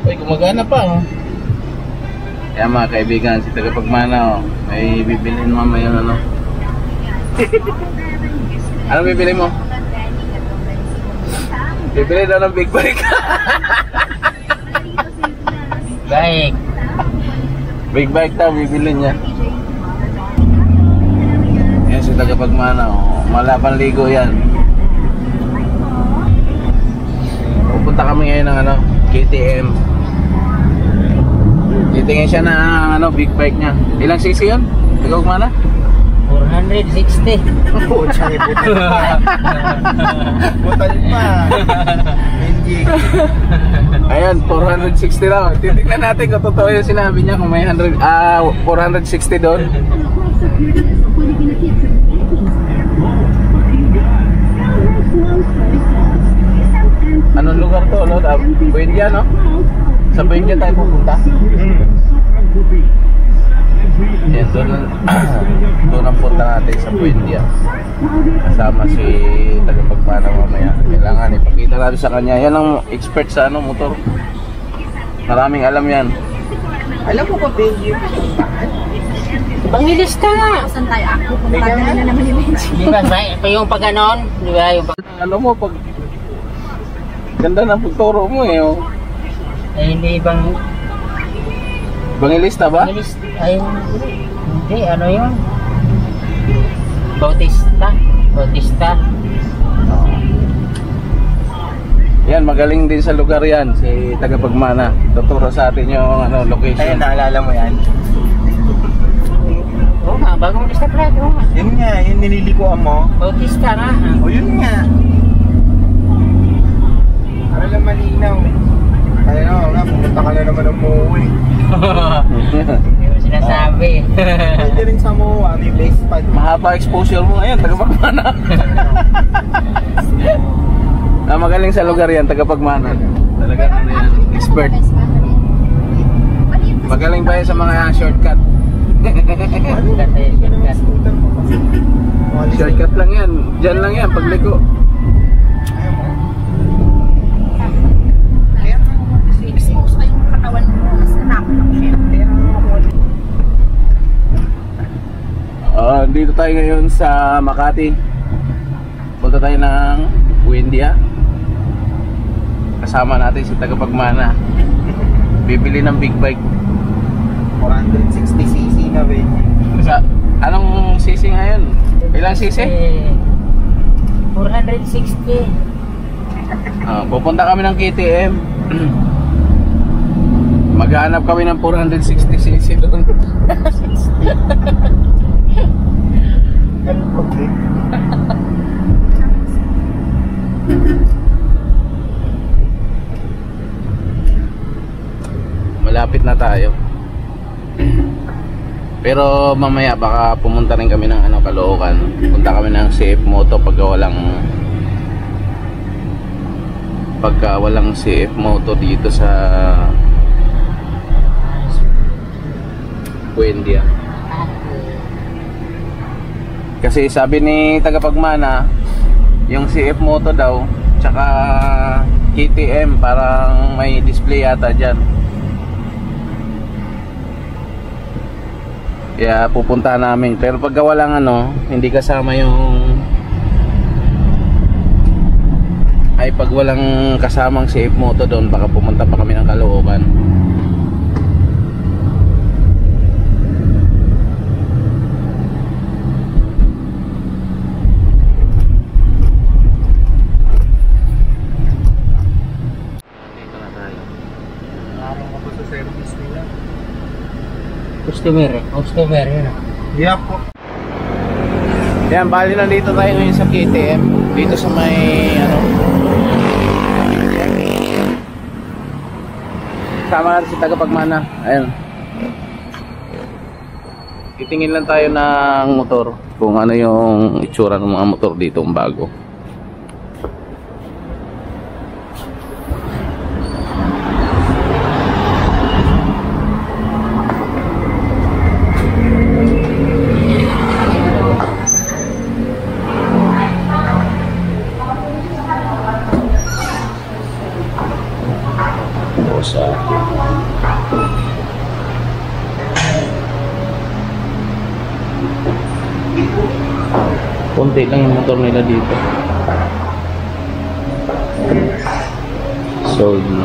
Ay, gumagana pa oh. Kaya mga kaibigan, si Tagapagmana oh, may bibilin mamaya ano. Ano bibili mo? Bibili daw ng big bike. Bike. Big bike daw bibili niya. Yan si Tagapagmana oh, malapang ligo yan. Pupunta kami ngayon ng ano, KTM. Titingin siya ng ano, big bike niya. Ilang cc yun? Tagapagmana? 460. Oo, tsaka butal pa. Butal pa. Ayan, 460 daw. Titignan natin kung totoo yung sinabi niya, kung may 460 doon. Anong lugar to, no? Buendia, no? Sa Buendia tayo pupunta? Yan, doon ang punta natin sa Buendia. Kasama si Tagapagmana mamaya. Kailangan ipakita natin sa kanya. Yan ang expert sa ano, motor. Maraming alam yan. Alam mo ko, Benji, Pangilista nga. saan tayo ako? Punta na naman ni Benji. Di ba, yung pag ganon? Di ba, yung pag... Ano mo, pag... Ganda ng pagturo mo eh. Oh. Ay, hindi bang... Bangilista ba? Pangilista? Ay, hindi. Ano yun? Bautista. Bautista. Yan, magaling din sa lugar yan, si Tagapagmana. Tuturo sa atin yung ano, location. Ayun, naalala mo yan? Oo nga, bagong Bautista pala. Oo nga. Yun nga, yung nililikuan mo. Bautista nga. O yun nga. Para lang malinaw. Ayun nga, pumunta ka na naman ng Moe. Hindi mo sinasabi. Pwede rin sa Moe, may base pad. Mahaba exposure mo ngayon, Tagapagmana. Magaling sa lugar yan, Tagapagmana. Talaga ano yan, expert. Magaling pa yan sa mga shortcut. Shortcut lang yan, dyan lang yan, pagliko. Expose pa yung katawan mo. Mas hanapin ako syempre. Dito tayo ngayon sa Makati. Punta tayo ng Buendia. Kasama natin si Tagapagmana. Bibili ng big bike. 460cc na, Benji. Anong cc ngayon? Ilang cc? 460. Pupunta kami ng KTM. Maghanap kami ng 460cc doon. Malapit na tayo. Pero mamaya baka pumunta rin kami ng ano, Caloocan. Punta kami ng CF Moto pagka walang CF Moto dito sa Buendia. Kasi sabi ni Tagapagmana, yung CF Moto daw tsaka KTM parang may display yata dyan. Kaya pupunta namin. Pero pagka walang ano, hindi kasama yung pag walang kasamang CF Moto doon, baka pumunta pa kami ng Caloocan. Customer yun. Yeah po. Yan, bali nandito tayo ngayon sa KTM. Dito sa may ano, sama natin si Tagapagmana. Ayun. Titingin lang tayo ng motor, kung ano yung itsura ng mga motor dito, bago. Bosa. Konti lang yung motor nila dito. Soldi.